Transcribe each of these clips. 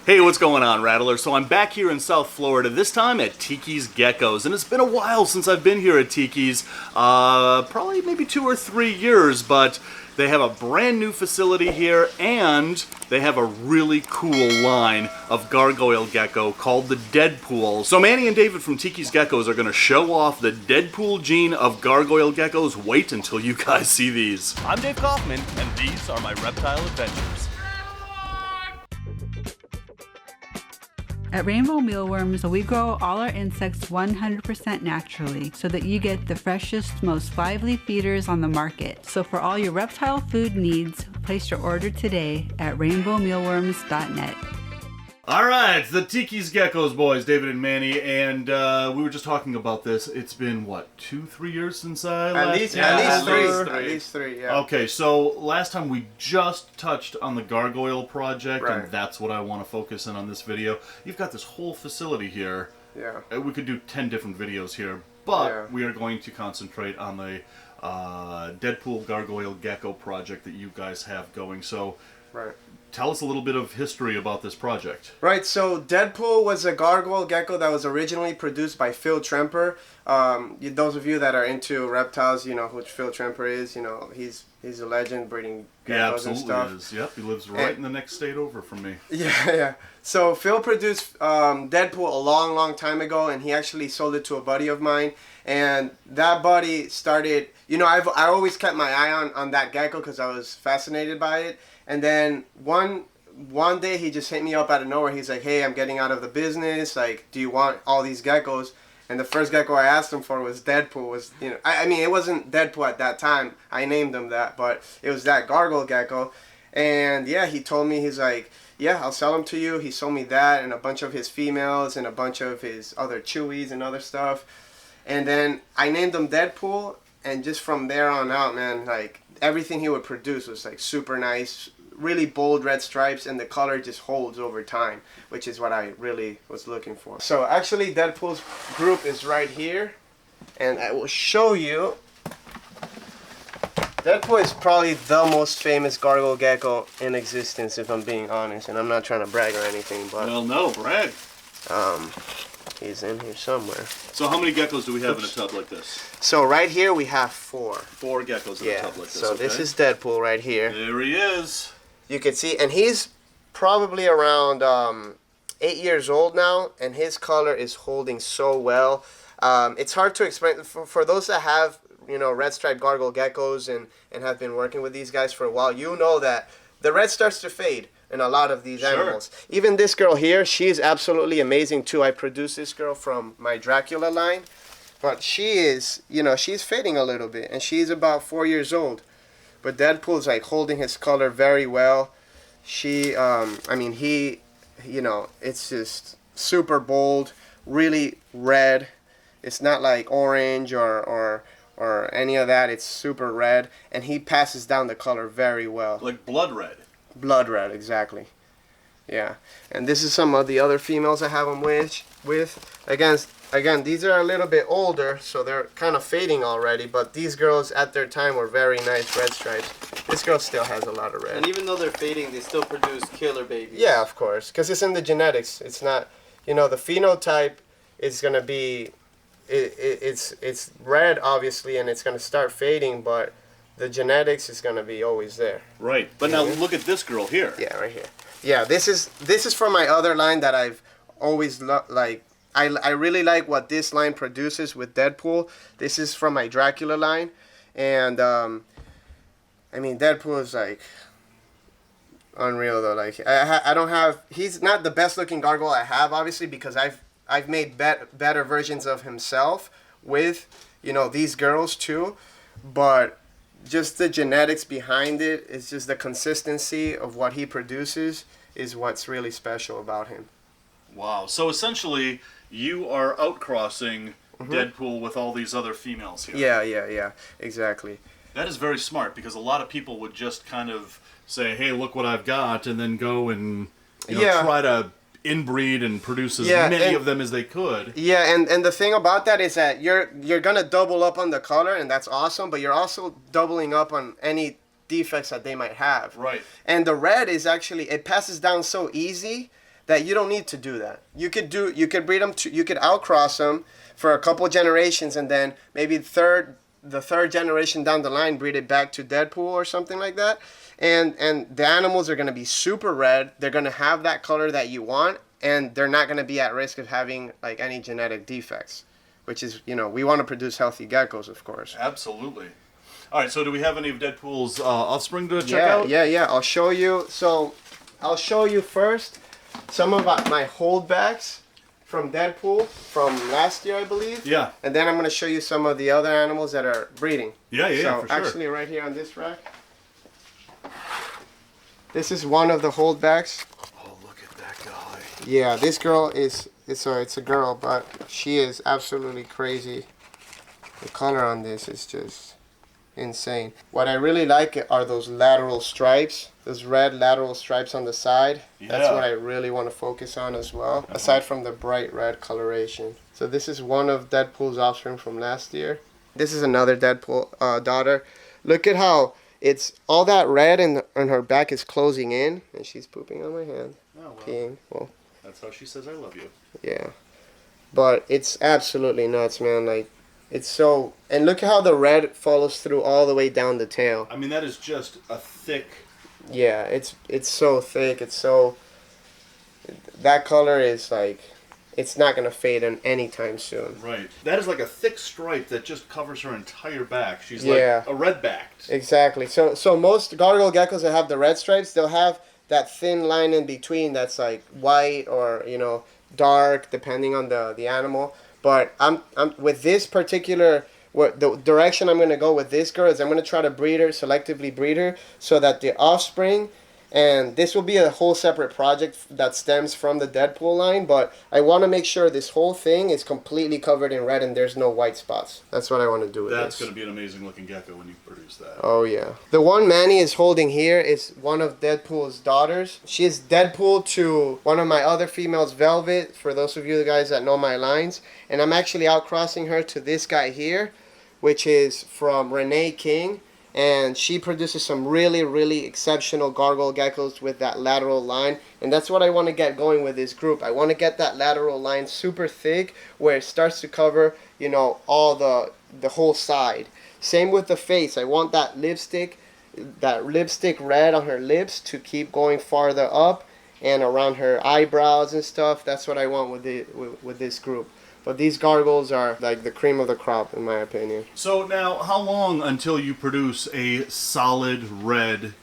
Hey, what's going on, Rattler? So I'm back here in South Florida, this time at Tiki's Geckos, and it's been a while since I've been here at Tiki's, probably maybe 2 or 3 years, but they have a brand new facility here, and they have a really cool line of gargoyle gecko called the Deadpool. So Manny and David from Tiki's Geckos are going to show off the Deadpool gene of gargoyle geckos. Wait until you guys see these. I'm Dave Kaufman, and these are my reptile adventures. At Rainbow Mealworms, we grow all our insects 100% naturally so that you get the freshest, most lively feeders on the market. So for all your reptile food needs, place your order today at rainbowmealworms.net. Alright, the Tiki's Geckos, boys, David and Manny, and we were just talking about this. It's been, what, 2-3 years since I At At least three, yeah. Okay, so last time we just touched on the gargoyle project, Right. and that's what I want to focus in on this video. You've got this whole facility here. Yeah. We could do 10 different videos here, but Yeah. we are going to concentrate on the Deadpool Gargoyle Gecko project that you guys have going. So, Right. tell us a little bit of history about this project. Right, so Deadpool was a gargoyle gecko that was originally produced by Phil Tremper. Those of you that are into reptiles, you know who Phil Tremper is. You know, he's a legend breeding Yeah, geckos and absolutely stuff. is. Yep, he lives right in the next state over from me. Yeah. So Phil produced Deadpool a long time ago, and he actually sold it to a buddy of mine. And that buddy started, you know, I always kept my eye on that gecko because I was fascinated by it. And then one day he just hit me up out of nowhere. He's like, "Hey, I'm getting out of the business. Like, do you want all these geckos?" And the first gecko I asked him for was Deadpool. I mean, it wasn't Deadpool at that time. I named him that, but it was that gargoyle gecko. And yeah, he told me, he's like, "Yeah, I'll sell them to you." He sold me that and a bunch of his females and a bunch of his other chewies and other stuff. And then I named him Deadpool, and just from there on out, man, like everything he would produce was like super nice, really bold red stripes, and the color just holds over time, which is what I really was looking for. So actually Deadpool's group is right here, and I will show you. Deadpool is probably the most famous gargoyle gecko in existence, if I'm being honest, and I'm not trying to brag or anything, but Well, no, brag. he's in here somewhere. So how many geckos do we have in a tub like this? So right here we have 4. 4 geckos in a tub like this. So this is Deadpool right here. There he is. You can see, and he's probably around 8 years old now, and his color is holding so well. It's hard to explain for those that have, you know, red striped gargoyle geckos and have been working with these guys for a while. You know that the red starts to fade in a lot of these animals. Even this girl here, she's absolutely amazing too. I produced this girl from my Dracula line, but she is, you know, she's fading a little bit, and she's about 4 years old. But Deadpool's like holding his color very well. I mean, he, you know, it's just super bold, really red. It's not like orange or any of that. It's super red, and he passes down the color very well. Like blood red. Blood red, exactly. Yeah, and this is some of the other females I have them with. Again, these are a little bit older, so they're kind of fading already, but these girls at their time were very nice red stripes. This girl still has a lot of red. And even though they're fading, they still produce killer babies. Yeah, of course, because it's in the genetics. It's not, you know, the phenotype is going to be, it's red, obviously, and it's going to start fading, but the genetics is going to be always there. Right. But now look at this girl here. Yeah, right here. Yeah, this is from my other line that I've always like. I really like what this line produces with Deadpool. This is from my Dracula line, and I mean, Deadpool is like unreal though. Like I don't have. He's not the best looking gargoyle I have, obviously, because I've made better versions of himself with, you know, these girls too, but just the genetics behind it, it's just the consistency of what he produces is what's really special about him. Wow. So essentially, you are outcrossing Deadpool with all these other females here. Yeah, exactly. That is very smart, because a lot of people would just kind of say, "Hey, look what I've got," and then go and try to inbreed and produce as many of them as they could. Yeah, and the thing about that is that you're gonna double up on the color, and that's awesome, but you're also doubling up on any defects that they might have. Right. And the red is actually, it passes down so easy that you don't need to do that. You could breed them you could outcross them for a couple generations, and then maybe the third generation down the line breed it back to Deadpool or something like that. And the animals are going to be super red. They're going to have that color that you want, and they're not going to be at risk of having like any genetic defects, which is, you know, we want to produce healthy geckos, of course. Absolutely. All right, so do we have any of Deadpool's offspring to check out? Yeah. I'll show you. So I'll show you first some of my holdbacks from Deadpool from last year, I believe. Yeah. And then I'm going to show you some of the other animals that are breeding. Yeah, so for sure. Actually, right here on this rack, this is one of the holdbacks. Oh, look at that guy. Yeah, this girl it's a girl, but she is absolutely crazy. The color on this is just insane. What I really like are those lateral stripes, those red lateral stripes on the side. Yeah. That's what I really want to focus on as well, aside from the bright red coloration. So this is one of Deadpool's offspring from last year. This is another Deadpool daughter. Look at how it's all that red and her back is closing in, and she's pooping on my hand. Oh, well. Peeing. Well, that's how she says I love you. yeah. But it's absolutely nuts, man. Like, it's so... And look at how the red follows through all the way down the tail. I mean, that is just a thick... Yeah, it's so thick. It's so... That color is like... It's not going to fade in anytime soon. Right. That is like a thick stripe that just covers her entire back. She's Yeah. like a red-backed. Exactly. So most gargoyle geckos that have the red stripes, they'll have that thin line in between that's like white or, you know, dark, depending on the animal. But I'm with this particular... the direction I'm going to go with this girl is I'm going to try to selectively breed her, so that the offspring, and this will be a whole separate project that stems from the Deadpool line, but I want to make sure this whole thing is completely covered in red and there's no white spots. That's what I want to do with this. That's going to be an amazing looking gecko when you produce that. Oh yeah. The one Manny is holding here is one of Deadpool's daughters. She is Deadpool to one of my other females, Velvet, for those of you guys that know my lines. And I'm actually outcrossing her to this guy here, which is from Renee King. And she produces some really, really exceptional gargoyle geckos with that lateral line. And that's what I want to get going with this group. I want to get that lateral line super thick where it starts to cover, you know, all the whole side. Same with the face. I want that lipstick red on her lips to keep going farther up and around her eyebrows and stuff. That's what I want with this group. But these gargoyles are like the cream of the crop, in my opinion. So now, how long until you produce a solid red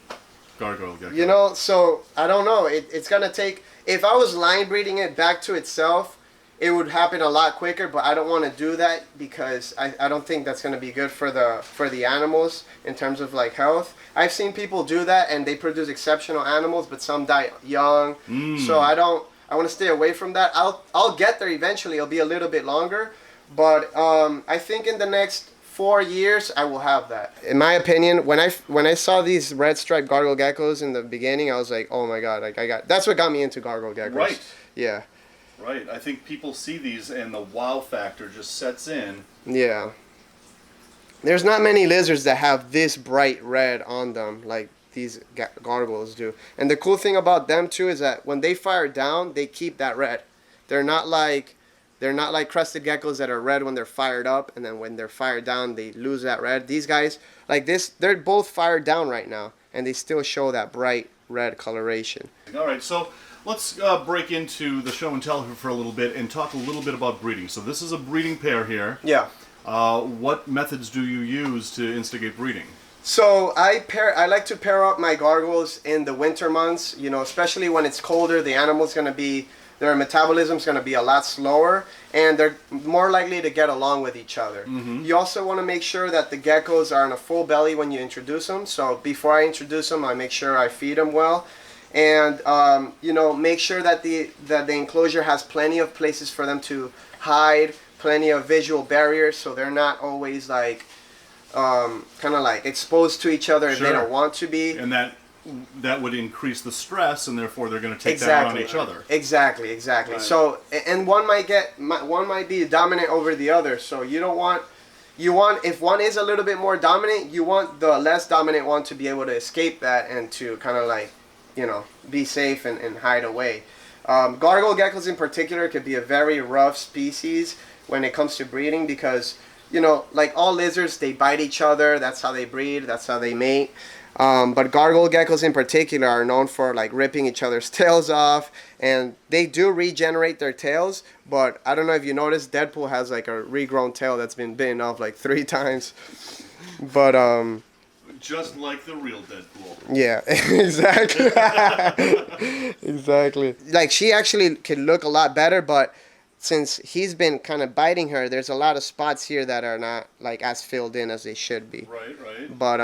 gargoyle gecko? You know, so I don't know. It's gonna take. If I was line breeding it back to itself, it would happen a lot quicker. But I don't want to do that because I don't think that's gonna be good for the animals in terms of like health. I've seen people do that and they produce exceptional animals, but some die young. So I want to stay away from that. I'll get there eventually. It'll be a little bit longer, but I think in the next 4 years I will have that. In my opinion, when I saw these red striped gargoyle geckos in the beginning, I was like, oh my god, like that's what got me into gargoyle geckos. Right. Yeah. Right. I think people see these and the wow factor just sets in. Yeah. There's not many lizards that have this bright red on them like these gargoyles do. And the cool thing about them too is that when they fire down, they keep that red. They're not like crested geckos that are red when they're fired up, and then when they're fired down they lose that red. These guys, like this, they're both fired down right now and they still show that bright red coloration. All right, so let's break into the show and tell for a little bit and talk a little bit about breeding. So this is a breeding pair here. Yeah. What methods do you use to instigate breeding? So I like to pair up my gargoyles in the winter months, you know, especially when it's colder. The animal's going to be, their metabolism's going to be a lot slower, and they're more likely to get along with each other. You also want to make sure that the geckos are in a full belly when you introduce them. So before I introduce them, I make sure I feed them well, and you know, make sure that the enclosure has plenty of places for them to hide, plenty of visual barriers, so they're not always like kind of like exposed to each other if they don't want to be. And that would increase the stress, and therefore they're going to take that out on each other. Exactly. Right. So, and one might be dominant over the other. So you want if one is a little bit more dominant, you want the less dominant one to be able to escape that and to kind of like, you know, be safe and hide away. Gargoyle geckos in particular could be a very rough species when it comes to breeding because, you know, like all lizards, they bite each other. That's how they breed. That's how they mate. But gargoyle geckos in particular are known for like ripping each other's tails off, and they do regenerate their tails. But I don't know if you noticed, Deadpool has like a regrown tail that's been bitten off like 3 times. But just like the real Deadpool. yeah, exactly. Exactly. Like she actually can look a lot better, but since he's been kind of biting her, there's a lot of spots here that are not like as filled in as they should be. Right. But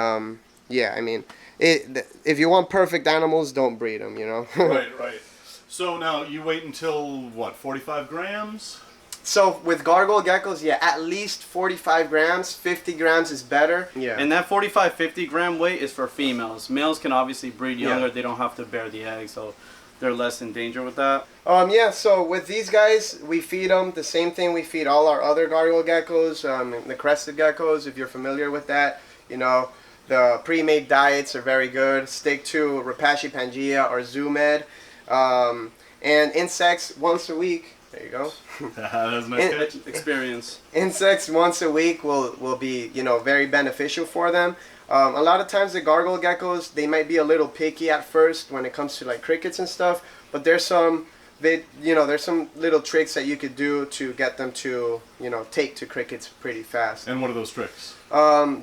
yeah, I mean, if you want perfect animals, don't breed them, you know? Right. So now you wait until, what, 45 grams? So with gargoyle geckos, yeah, at least 45 grams. 50 grams is better. Yeah. And that 45, 50 gram weight is for females. Males can obviously breed younger. Yeah. They don't have to bear the egg, so they're less in danger with that. Yeah, so with these guys, we feed them the same thing we feed all our other gargoyle geckos, the crested geckos, if you're familiar with that. You know, the pre-made diets are very good. Stick to Rapashi Pangea or Zoomed. And insects once a week. There you go. That's nice Experience. Insects once a week will be, you know, very beneficial for them. A lot of times the gargoyle geckos, they might be a little picky at first when it comes to like crickets and stuff, but there's some little tricks that you could do to get them to, you know, take to crickets pretty fast. And what are those tricks?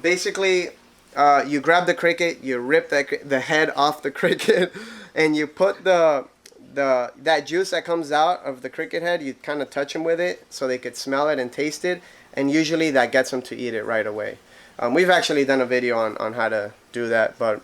Basically, you grab the cricket, you rip the head off the cricket, and you put that juice that comes out of the cricket head, you kind of touch them with it so they could smell it and taste it, and usually that gets them to eat it right away. We've actually done a video on how to do that, but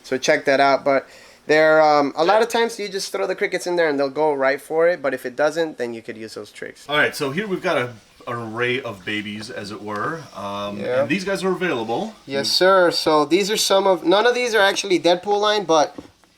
so check that out. But there, a lot of times you just throw the crickets in there and they'll go right for it, but if it doesn't, then you could use those tricks. All right, so here we've got an array of babies, as it were, Yeah. and these guys are available. Yes, sir. So these are none of these are actually Deadpool line, but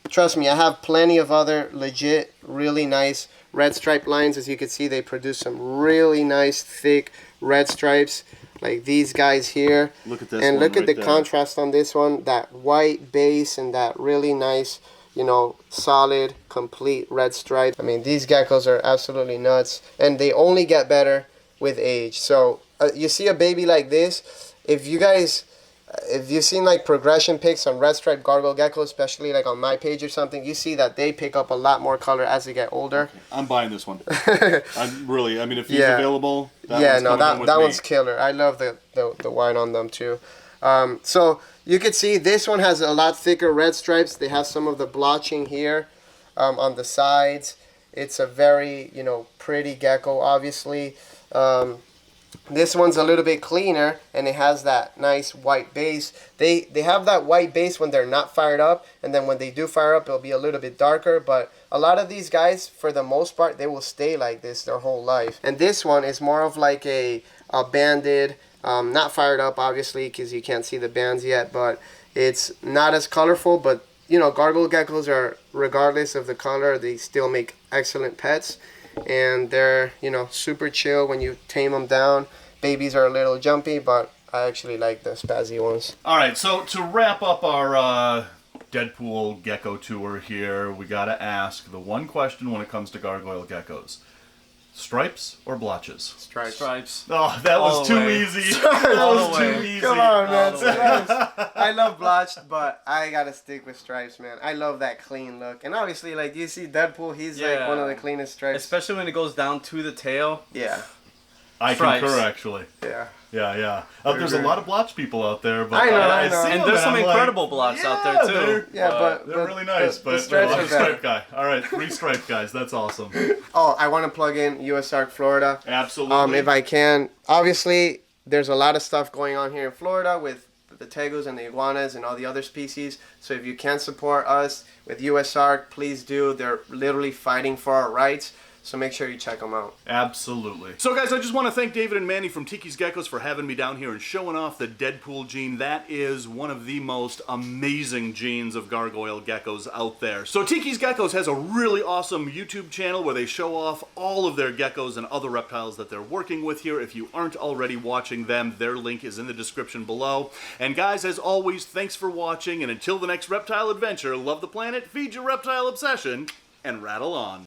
trust me, I have plenty of other legit, really nice red stripe lines. As you can see, they produce some really nice, thick red stripes, like these guys here. Look at this and one look at right the there. contrast on this one, that white base and that really nice, you know, solid, complete red stripe. I mean, these geckos are absolutely nuts, and they only get better with age. So you see a baby like this, if you've seen like progression pics on red striped gargoyle geckos, especially like on my page or something, you see that they pick up a lot more color as they get older. I'm buying this one. I mean, if he's available, that one's killer. I love the white on them too. So you can see this one has a lot thicker red stripes. They have some of the blotching here on the sides. It's a very, you know, pretty gecko, obviously. This one's a little bit cleaner, and it has that nice white base. They have that white base when they're not fired up, and then when they do fire up, it'll be a little bit darker. But a lot of these guys, for the most part, they will stay like this their whole life. And this one is more of like a banded, not fired up, obviously, because you can't see the bands yet. But it's not as colorful. But you know, gargoyle geckos are, regardless of the color, they still make excellent pets. And they're, you know, super chill when you tame them down. Babies are a little jumpy, but I actually like the spazzy ones. All right, so to wrap up our Deadpool gecko tour here, we got to ask the one question when it comes to gargoyle geckos. Stripes or blotches? Stripes. Oh, that was too easy. That was too easy. Come on, man. Stripes. I love blotched, but I gotta stick with stripes, man. I love that clean look. And obviously, like, you see Deadpool, he's like one of the cleanest stripes. Especially when it goes down to the tail. Yeah. I concur, actually. Yeah. Yeah. There's a lot of blotch people out there, but I know. see And them there's some I'm incredible like, blocks out there too. But they're really nice, the but stripes I'm are a stripe guy. All right, 3 stripe guys. That's awesome. Oh, I want to plug in US Arc Florida. Absolutely. If I can. Obviously, there's a lot of stuff going on here in Florida with the tegus and the iguanas and all the other species. So if you can support us with US Arc, please do. They're literally fighting for our rights. So make sure you check them out. Absolutely. So guys, I just want to thank David and Manny from Tiki's Geckos for having me down here and showing off the Deadpool gene. That is one of the most amazing genes of gargoyle geckos out there. So Tiki's Geckos has a really awesome YouTube channel where they show off all of their geckos and other reptiles that they're working with here. If you aren't already watching them, their link is in the description below. And guys, as always, thanks for watching, and until the next reptile adventure, love the planet, feed your reptile obsession, and rattle on.